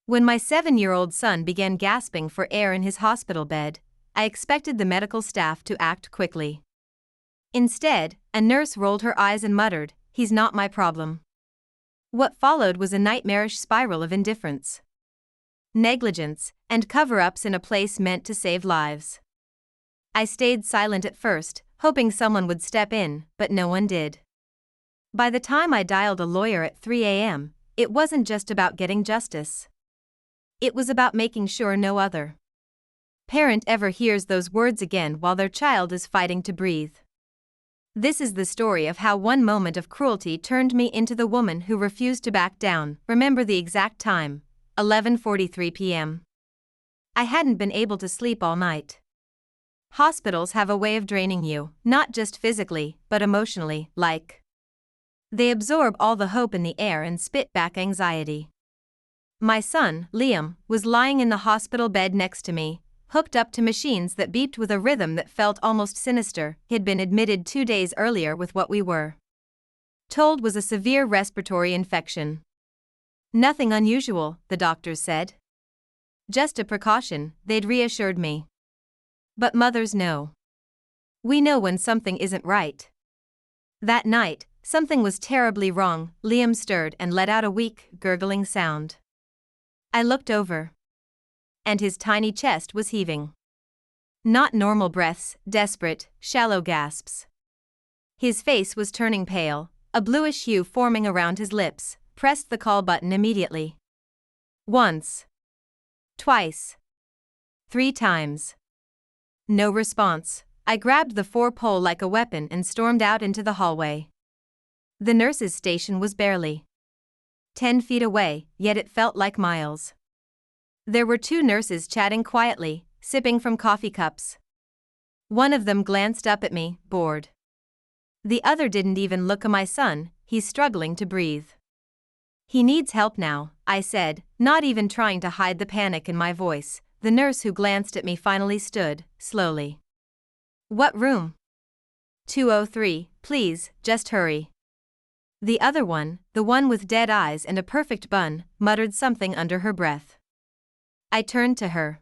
When my 7-year-old son began gasping for air in his hospital bed, I expected the medical staff to act quickly. Instead, a nurse rolled her eyes and muttered, "He's not my problem." What followed was a nightmarish spiral of indifference, negligence, and cover-ups in a place meant to save lives. I stayed silent at first, hoping someone would step in, but no one did. By the time I dialed a lawyer at 3 a.m., it wasn't just about getting justice. It was about making sure no other parent ever hears those words again while their child is fighting to breathe. This is the story of how one moment of cruelty turned me into the woman who refused to back down. Remember the exact time, 11:43 p.m. I hadn't been able to sleep all night. Hospitals have a way of draining you, not just physically, but emotionally, they absorb all the hope in the air and spit back anxiety. My son, Liam, was lying in the hospital bed next to me, hooked up to machines that beeped with a rhythm that felt almost sinister. He had been admitted 2 days earlier with what we were told was a severe respiratory infection. Nothing unusual, the doctors said. Just a precaution, they'd reassured me. But mothers know. We know when something isn't right. That night, something was terribly wrong. Liam stirred and let out a weak, gurgling sound. I looked over. And his tiny chest was heaving. Not normal breaths, desperate, shallow gasps. His face was turning pale, a bluish hue forming around his lips. Pressed the call button immediately. Once. Twice. 3 times. No response. I grabbed the 4-pole like a weapon and stormed out into the hallway. The nurse's station was barely 10 feet away, yet it felt like miles. There were 2 nurses chatting quietly, sipping from coffee cups. One of them glanced up at me, bored. The other didn't even look at my son. He's struggling to breathe. He needs help now, I said, not even trying to hide the panic in my voice. The nurse who glanced at me finally stood, slowly. What room? 203, please, just hurry. The other one, the one with dead eyes and a perfect bun, muttered something under her breath. I turned to her.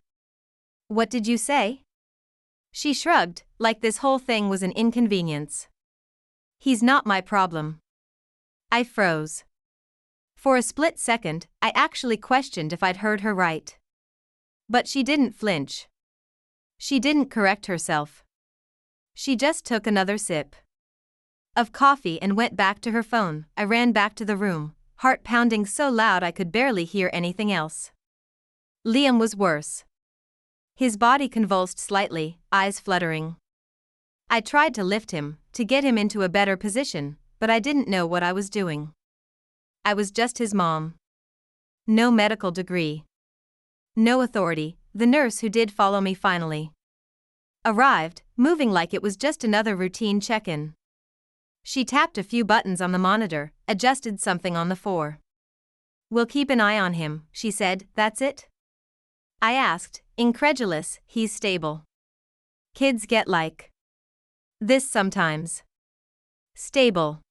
What did you say? She shrugged, like this whole thing was an inconvenience. He's not my problem. I froze. For a split second, I actually questioned if I'd heard her right. But she didn't flinch. She didn't correct herself. She just took another sip of coffee and went back to her phone. I ran back to the room, heart pounding so loud I could barely hear anything else. Liam was worse. His body convulsed slightly, eyes fluttering. I tried to lift him, to get him into a better position, but I didn't know what I was doing. I was just his mom. No medical degree. No authority. The nurse who did follow me finally arrived, moving like it was just another routine check-in. She tapped a few buttons on the monitor, adjusted something on the 4. We'll keep an eye on him, she said. That's it? I asked, incredulous. He's stable. Kids get like this sometimes. Stable.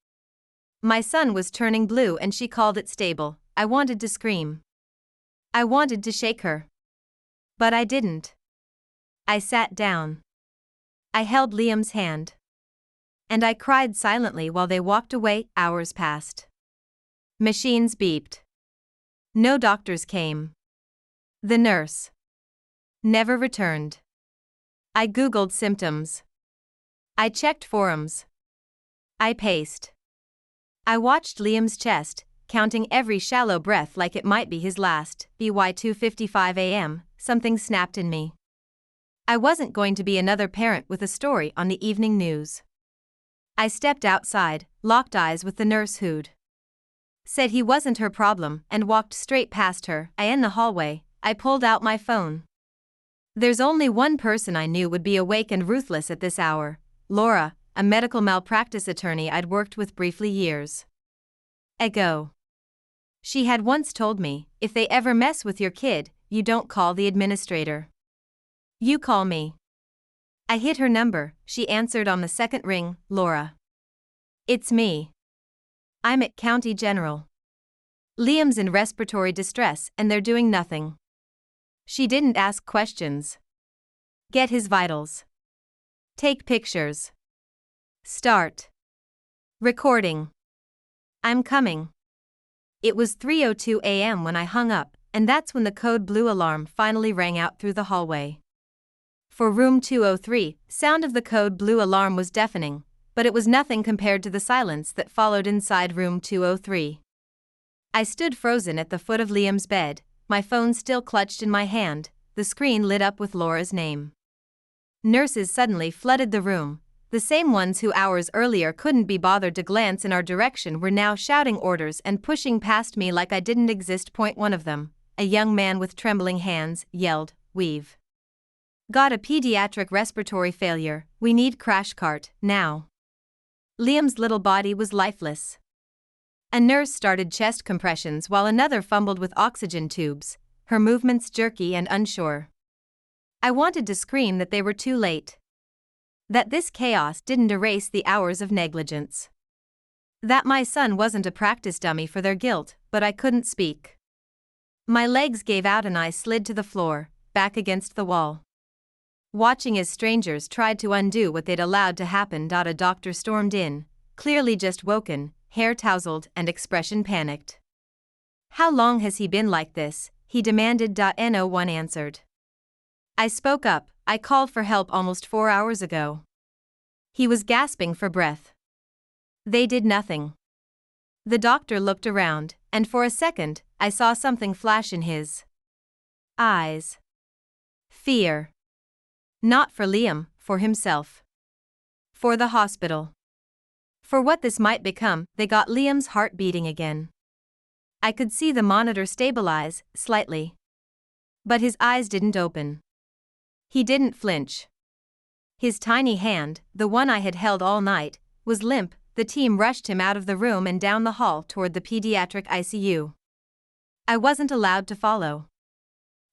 My son was turning blue and she called it stable. I wanted to scream. I wanted to shake her. But I didn't. I sat down. I held Liam's hand. And I cried silently while they walked away. Hours passed. Machines beeped. No doctors came. The nurse never returned. I Googled symptoms. I checked forums. I paced. I watched Liam's chest, counting every shallow breath like it might be his last. By 2:55 a.m., something snapped in me. I wasn't going to be another parent with a story on the evening news. I stepped outside, locked eyes with the nurse who'd said he wasn't her problem, and walked straight past her. In the hallway, I pulled out my phone. There's only one person I knew would be awake and ruthless at this hour: Laura, a medical malpractice attorney I'd worked with briefly years ago. She had once told me, if they ever mess with your kid, you don't call the administrator. You call me. I hit her number. She answered on the second ring. Laura. It's me. I'm at County General. Liam's in respiratory distress and they're doing nothing. She didn't ask questions. Get his vitals. Take pictures. Start. Recording. I'm coming. It was 3:02 a.m. when I hung up, and that's when the code blue alarm finally rang out through the hallway. For room 203, sound of the code blue alarm was deafening, but it was nothing compared to the silence that followed inside room 203. I stood frozen at the foot of Liam's bed, my phone still clutched in my hand, the screen lit up with Laura's name. Nurses suddenly flooded the room. The same ones who hours earlier couldn't be bothered to glance in our direction were now shouting orders and pushing past me like I didn't exist. One of them, a young man with trembling hands, yelled, "We've got a pediatric respiratory failure, we need crash cart, now." Liam's little body was lifeless. A nurse started chest compressions while another fumbled with oxygen tubes, her movements jerky and unsure. I wanted to scream that they were too late. That this chaos didn't erase the hours of negligence. That my son wasn't a practice dummy for their guilt, but I couldn't speak. My legs gave out and I slid to the floor, back against the wall. Watching as strangers tried to undo what they'd allowed to happen. A doctor stormed in, clearly just woken, hair tousled and expression panicked. "How long has he been like this?" he demanded. No one answered. I spoke up, "I called for help almost 4 hours ago." He was gasping for breath. They did nothing. The doctor looked around, and for a second, I saw something flash in his eyes. Fear. Not for Liam, for himself. For the hospital. For what this might become. They got Liam's heart beating again. I could see the monitor stabilize, slightly. But his eyes didn't open. He didn't flinch. His tiny hand, the one I had held all night, was limp. The team rushed him out of the room and down the hall toward the pediatric ICU. I wasn't allowed to follow.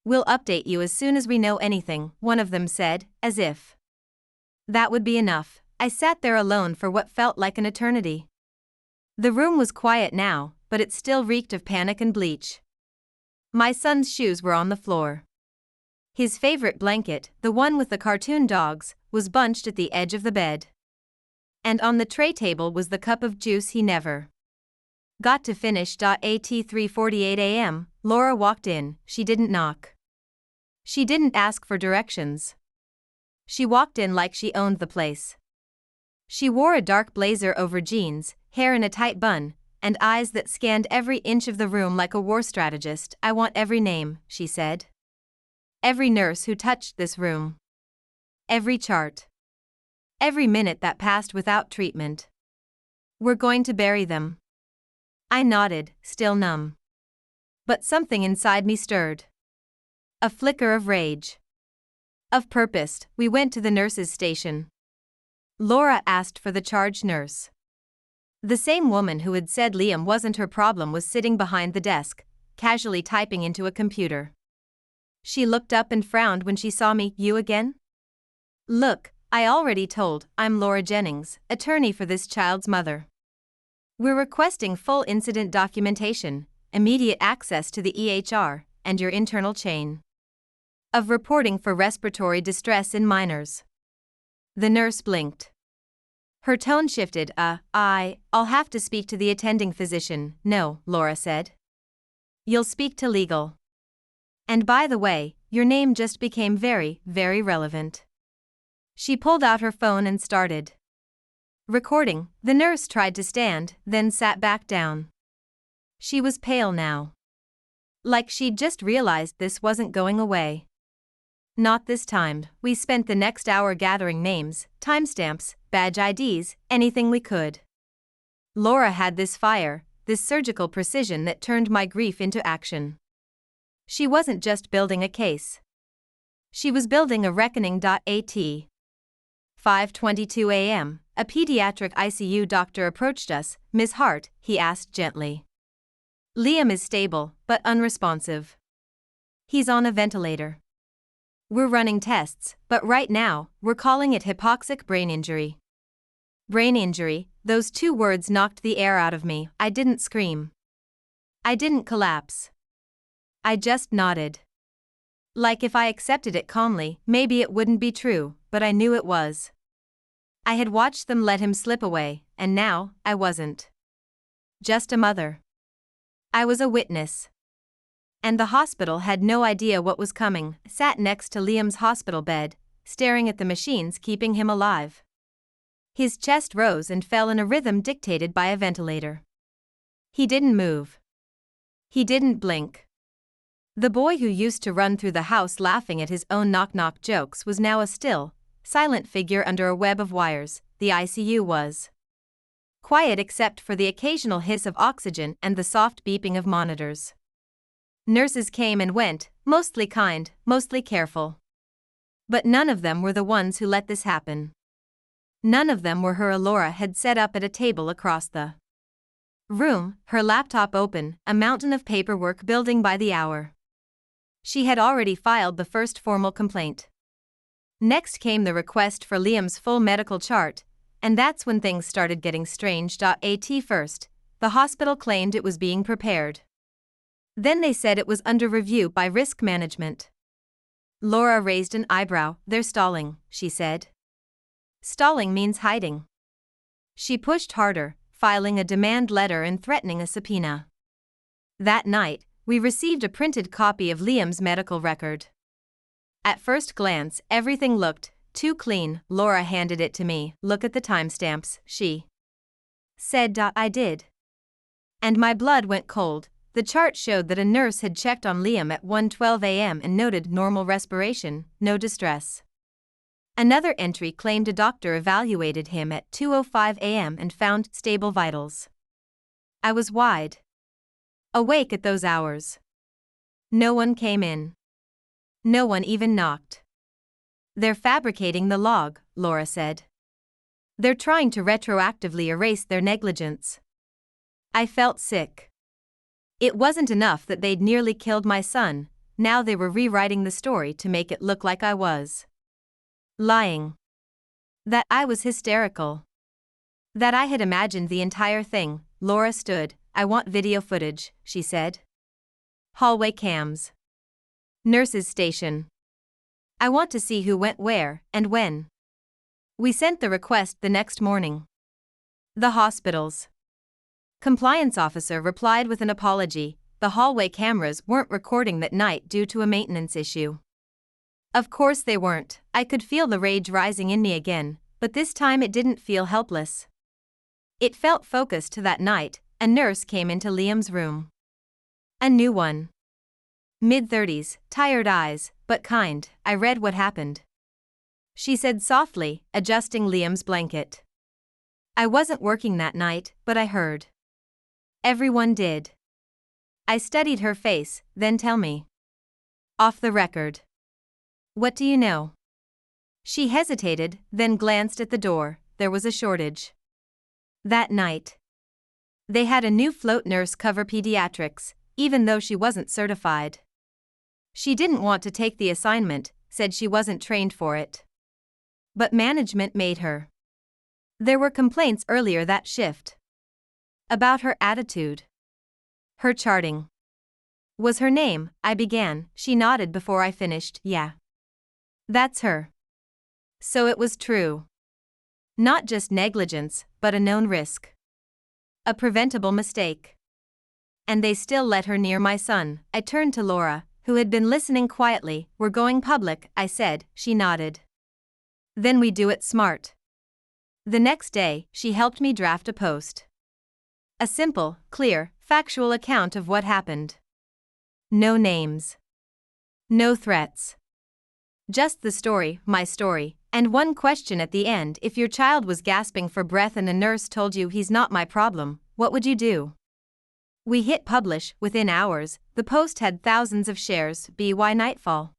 "We'll update you as soon as we know anything," one of them said, as if that would be enough. I sat there alone for what felt like an eternity. The room was quiet now, but it still reeked of panic and bleach. My son's shoes were on the floor. His favorite blanket, the one with the cartoon dogs, was bunched at the edge of the bed. And on the tray table was the cup of juice he never got to finish. At 3:48 a.m., Laura walked in. She didn't knock. She didn't ask for directions. She walked in like she owned the place. She wore a dark blazer over jeans, hair in a tight bun, and eyes that scanned every inch of the room like a war strategist. "I want every name," she said. "Every nurse who touched this room. Every chart. Every minute that passed without treatment. We're going to bury them." I nodded, still numb. But something inside me stirred. A flicker of rage. Of purpose. We went to the nurses' station. Laura asked for the charge nurse. The same woman who had said Liam wasn't her problem was sitting behind the desk, casually typing into a computer. She looked up and frowned when she saw me. "You again?" "Look, I already told, I'm Laura Jennings, attorney for this child's mother. We're requesting full incident documentation, immediate access to the EHR, and your internal chain of reporting for respiratory distress in minors." The nurse blinked. Her tone shifted. I'll have to speak to the attending physician." "No," Laura said. "You'll speak to legal. And by the way, your name just became very, very relevant." She pulled out her phone and started recording. The nurse tried to stand, then sat back down. She was pale now. Like she'd just realized this wasn't going away. Not this time. We spent the next hour gathering names, timestamps, badge IDs, anything we could. Laura had this fire, this surgical precision that turned my grief into action. She wasn't just building a case. She was building a reckoning. At 5:22 a.m., a pediatric ICU doctor approached us. "Ms. Hart," he asked gently. "Liam is stable, but unresponsive. He's on a ventilator. We're running tests, but right now, we're calling it hypoxic brain injury." Brain injury, those two words knocked the air out of me. I didn't scream. I didn't collapse. I just nodded. Like if I accepted it calmly, maybe it wouldn't be true, but I knew it was. I had watched them let him slip away, and now, I wasn't just a mother. I was a witness. And the hospital had no idea what was coming, sat next to Liam's hospital bed, staring at the machines keeping him alive. His chest rose and fell in a rhythm dictated by a ventilator. He didn't move. He didn't blink. The boy who used to run through the house laughing at his own knock-knock jokes was now a still, silent figure under a web of wires. The ICU was quiet except for the occasional hiss of oxygen and the soft beeping of monitors. Nurses came and went, mostly kind, mostly careful. But none of them were the ones who let this happen. None of them were her. Laura had set up at a table across the room, her laptop open, a mountain of paperwork building by the hour. She had already filed the first formal complaint. Next came the request for Liam's full medical chart, and that's when things started getting strange. At first, the hospital claimed it was being prepared. Then they said it was under review by risk management. Laura raised an eyebrow. They're stalling, she said. Stalling means hiding. She pushed harder, filing a demand letter and threatening a subpoena. That night, we received a printed copy of Liam's medical record. At first glance, everything looked too clean. Laura handed it to me. Look at the timestamps, she said. I did. And my blood went cold. The chart showed that a nurse had checked on Liam at 1:12 a.m. and noted normal respiration, no distress. Another entry claimed a doctor evaluated him at 2:05 a.m. and found stable vitals. I was wide awake at those hours. No one came in. No one even knocked. They're fabricating the log, Laura said. They're trying to retroactively erase their negligence. I felt sick. It wasn't enough that they'd nearly killed my son, now they were rewriting the story to make it look like I was lying. That I was hysterical. That I had imagined the entire thing. Laura stood. I want video footage, she said. Hallway cams. Nurses' station. I want to see who went where and when. We sent the request the next morning. The hospital's compliance officer replied with an apology. The hallway cameras weren't recording that night due to a maintenance issue. Of course they weren't. I could feel the rage rising in me again, but this time it didn't feel helpless. It felt focused. That night, a nurse came into Liam's room. A new one. Mid-30s, tired eyes, but kind. I read what happened. She said softly, adjusting Liam's blanket. I wasn't working that night, but I heard. Everyone did. I studied her face. Then tell me. Off the record. What do you know? She hesitated, then glanced at the door. There was a shortage. That night. They had a new float nurse cover pediatrics, even though she wasn't certified. She didn't want to take the assignment, said she wasn't trained for it. But management made her. There were complaints earlier that shift. About her attitude. Her charting. Was her name, I began. She nodded before I finished. Yeah. That's her. So it was true. Not just negligence, but a known risk. A preventable mistake. And they still let her near my son. I turned to Laura, who had been listening quietly. We're going public, I said. She nodded. Then we do it smart. The next day, she helped me draft a post. A simple, clear, factual account of what happened. No names. No threats. Just the story, my story, and one question at the end. If your child was gasping for breath and a nurse told you he's not my problem, what would you do? We hit publish. Within hours, the post had thousands of shares. By nightfall,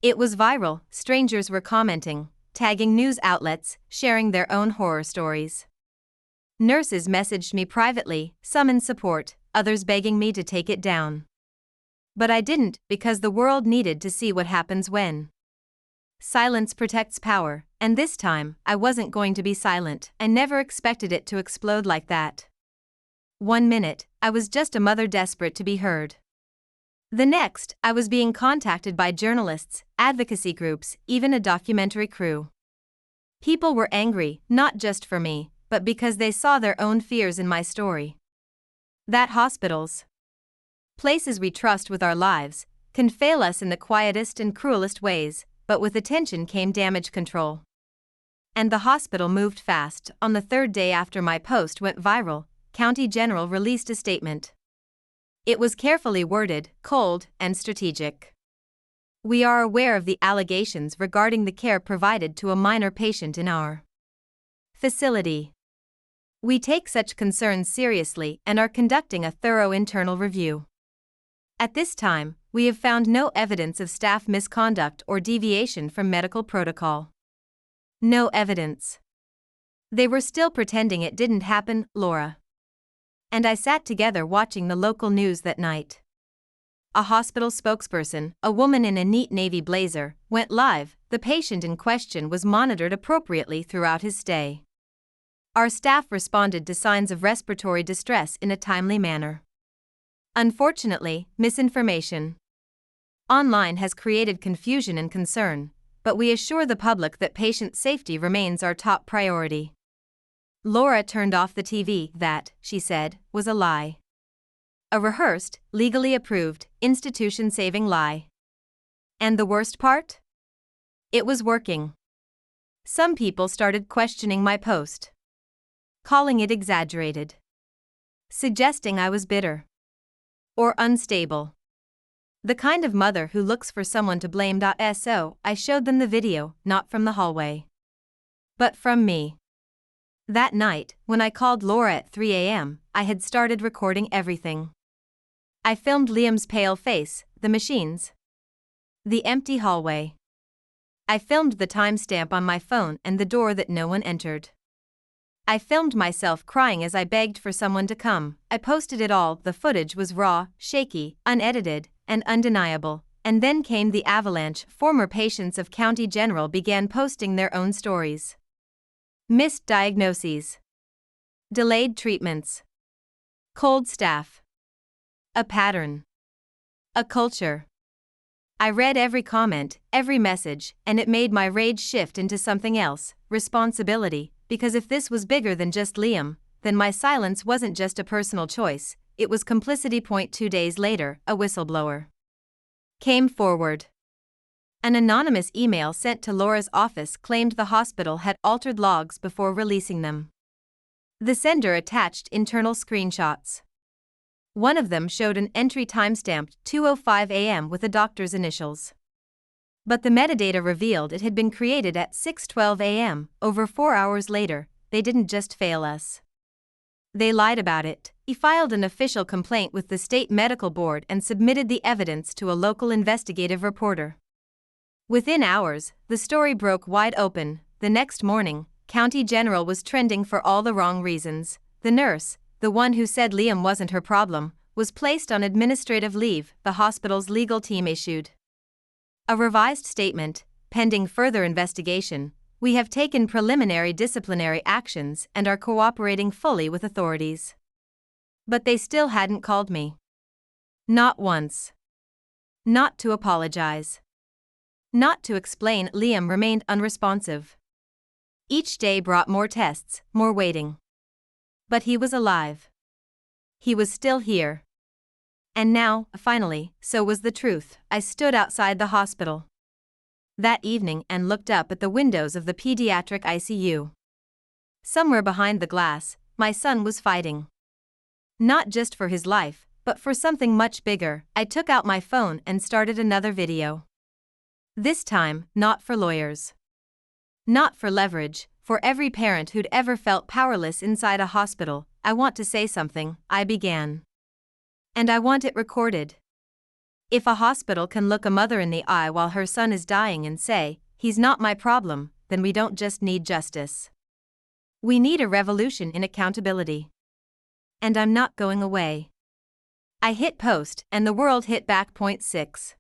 it was viral. Strangers were commenting, tagging news outlets, sharing their own horror stories. Nurses messaged me privately, some in support, others begging me to take it down. But I didn't, because the world needed to see what happens when silence protects power, and this time, I wasn't going to be silent. I never expected it to explode like that. 1 minute, I was just a mother desperate to be heard. The next, I was being contacted by journalists, advocacy groups, even a documentary crew. People were angry, not just for me, but because they saw their own fears in my story. That hospitals, places we trust with our lives, can fail us in the quietest and cruelest ways, but with attention came damage control. And the hospital moved fast. On the third day after my post went viral, County General released a statement. It was carefully worded, cold, and strategic. We are aware of the allegations regarding the care provided to a minor patient in our facility. We take such concerns seriously and are conducting a thorough internal review. At this time, we have found no evidence of staff misconduct or deviation from medical protocol. No evidence. They were still pretending it didn't happen, Laura and I sat together watching the local news that night. A hospital spokesperson, a woman in a neat navy blazer, went live. The patient in question was monitored appropriately throughout his stay. Our staff responded to signs of respiratory distress in a timely manner. Unfortunately, misinformation online has created confusion and concern, but we assure the public that patient safety remains our top priority. Laura turned off the TV. That, she said, was a lie. A rehearsed, legally approved, institution-saving lie. And the worst part? It was working. Some people started questioning my post, calling it exaggerated, suggesting I was bitter or unstable. The kind of mother who looks for someone to blame. So I showed them the video, not from the hallway, but from me. That night, when I called Laura at 3 a.m., I had started recording everything. I filmed Liam's pale face, the machines, the empty hallway. I filmed the timestamp on my phone and the door that no one entered. I filmed myself crying as I begged for someone to come. I posted it all. The footage was raw, shaky, unedited, and undeniable. And then came the avalanche. Former patients of County General began posting their own stories. Missed diagnoses, delayed treatments, cold staff, a pattern, a culture. I read every comment, every message, and it made my rage shift into something else, responsibility, because if this was bigger than just Liam, then my silence wasn't just a personal choice, it was complicity. 2 days later, a whistleblower came forward. An anonymous email sent to Laura's office claimed the hospital had altered logs before releasing them. The sender attached internal screenshots. One of them showed an entry timestamped 2:05 a.m. with a doctor's initials. But the metadata revealed it had been created at 6:12 a.m., over 4 hours later. They didn't just fail us. They lied about it. He filed an official complaint with the state medical board and submitted the evidence to a local investigative reporter. Within hours, the story broke wide open. The next morning, County General was trending for all the wrong reasons. The nurse, the one who said Liam wasn't her problem, was placed on administrative leave. The hospital's legal team issued a revised statement. Pending further investigation, we have taken preliminary disciplinary actions and are cooperating fully with authorities. But they still hadn't called me. Not once. Not to apologize. Not to explain. Liam remained unresponsive. Each day brought more tests, more waiting. But he was alive. He was still here. And now, finally, so was the truth. I stood outside the hospital that evening and looked up at the windows of the pediatric ICU. Somewhere behind the glass, my son was fighting. Not just for his life, but for something much bigger. I took out my phone and started another video. This time, not for lawyers. Not for leverage, for every parent who'd ever felt powerless inside a hospital. I want to say something, I began. And I want it recorded. If a hospital can look a mother in the eye while her son is dying and say, "He's not my problem," then we don't just need justice. We need a revolution in accountability. And I'm not going away. I hit post, and the world hit back. 6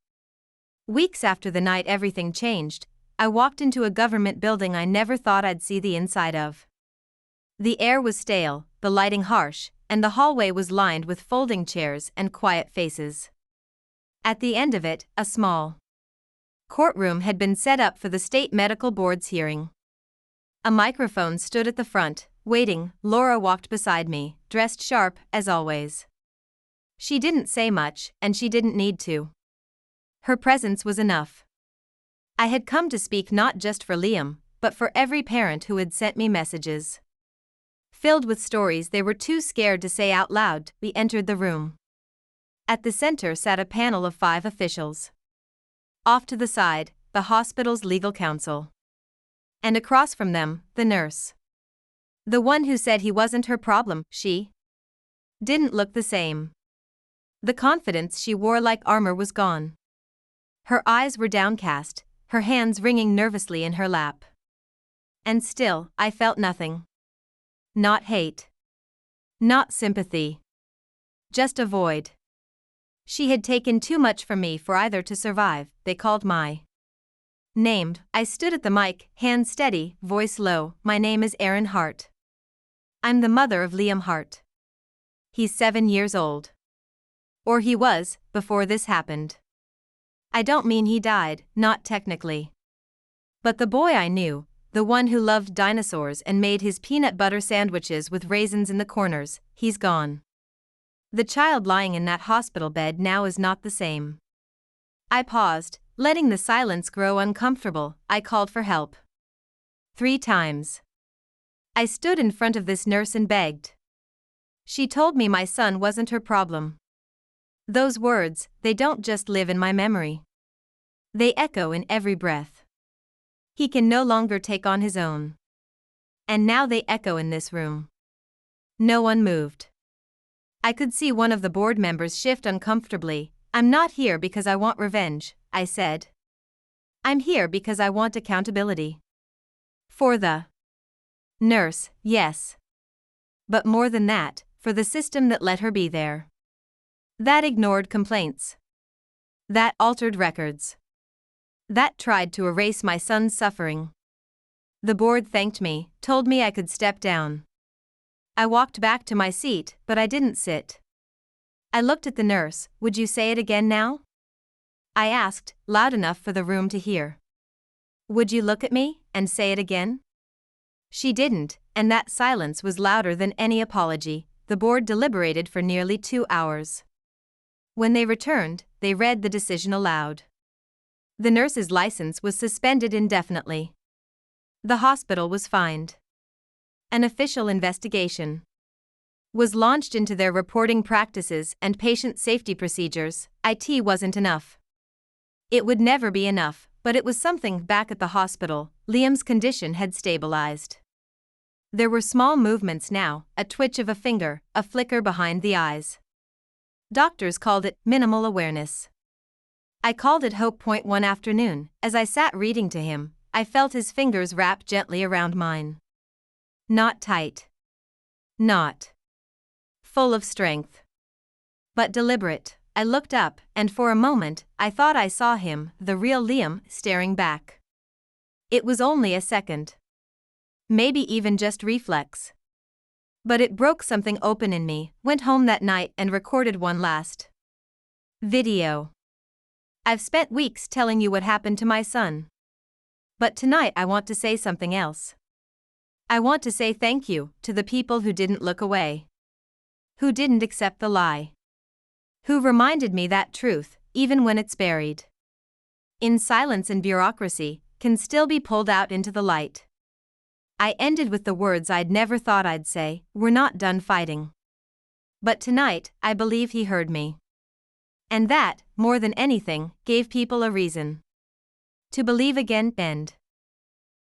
weeks after the night everything changed, I walked into a government building I never thought I'd see the inside of. The air was stale, the lighting harsh, and the hallway was lined with folding chairs and quiet faces. At the end of it, a small courtroom had been set up for the state medical board's hearing. A microphone stood at the front, waiting. Laura walked beside me, dressed sharp, as always. She didn't say much, and she didn't need to. Her presence was enough. I had come to speak not just for Liam, but for every parent who had sent me messages filled with stories they were too scared to say out loud. We entered the room. At the center sat a panel of 5 officials. Off to the side, the hospital's legal counsel. And across from them, the nurse. The one who said he wasn't her problem. She didn't look the same. The confidence she wore like armor was gone. Her eyes were downcast, her hands wringing nervously in her lap. And still, I felt nothing. Not hate. Not sympathy. Just a void. She had taken too much from me for either to survive. They called my name. I stood at the mic, hands steady, voice low. My name is Erin Hart. I'm the mother of Liam Hart. He's 7 years old. Or he was, before this happened. I don't mean he died, not technically. But the boy I knew, the one who loved dinosaurs and made his peanut butter sandwiches with raisins in the corners, he's gone. The child lying in that hospital bed now is not the same. I paused, letting the silence grow uncomfortable. I called for help. 3 times. I stood in front of this nurse and begged. She told me my son wasn't her problem. Those words, they don't just live in my memory. They echo in every breath. He can no longer take on his own. And now they echo in this room. No one moved. I could see one of the board members shift uncomfortably. I'm not here because I want revenge, I said. I'm here because I want accountability. For the nurse, yes. But more than that, for the system that let her be there. That ignored complaints. That altered records. That tried to erase my son's suffering. The board thanked me, told me I could step down. I walked back to my seat, but I didn't sit. I looked at the nurse. Would you say it again now? I asked, loud enough for the room to hear. Would you look at me and say it again? She didn't, and that silence was louder than any apology. The board deliberated for nearly 2 hours. When they returned, they read the decision aloud. The nurse's license was suspended indefinitely. The hospital was fined. An official investigation was launched into their reporting practices and patient safety procedures. It wasn't enough. It would never be enough, but it was something. Back at the hospital, Liam's condition had stabilized. There were small movements now, a twitch of a finger, a flicker behind the eyes. Doctors called it minimal awareness. I called it hope. One afternoon, as I sat reading to him, I felt his fingers wrap gently around mine. Not tight. Not full of strength. But deliberate. I looked up, and for a moment, I thought I saw him, the real Liam, staring back. It was only a second. Maybe even just reflex. But it broke something open in me. Went home that night and recorded one last video. I've spent weeks telling you what happened to my son. But tonight I want to say something else. I want to say thank you to the people who didn't look away. Who didn't accept the lie. Who reminded me that truth, even when it's buried in silence and bureaucracy, can still be pulled out into the light. I ended with the words I'd never thought I'd say. We're not done fighting. But tonight, I believe he heard me. And that, more than anything, gave people a reason to believe again. End.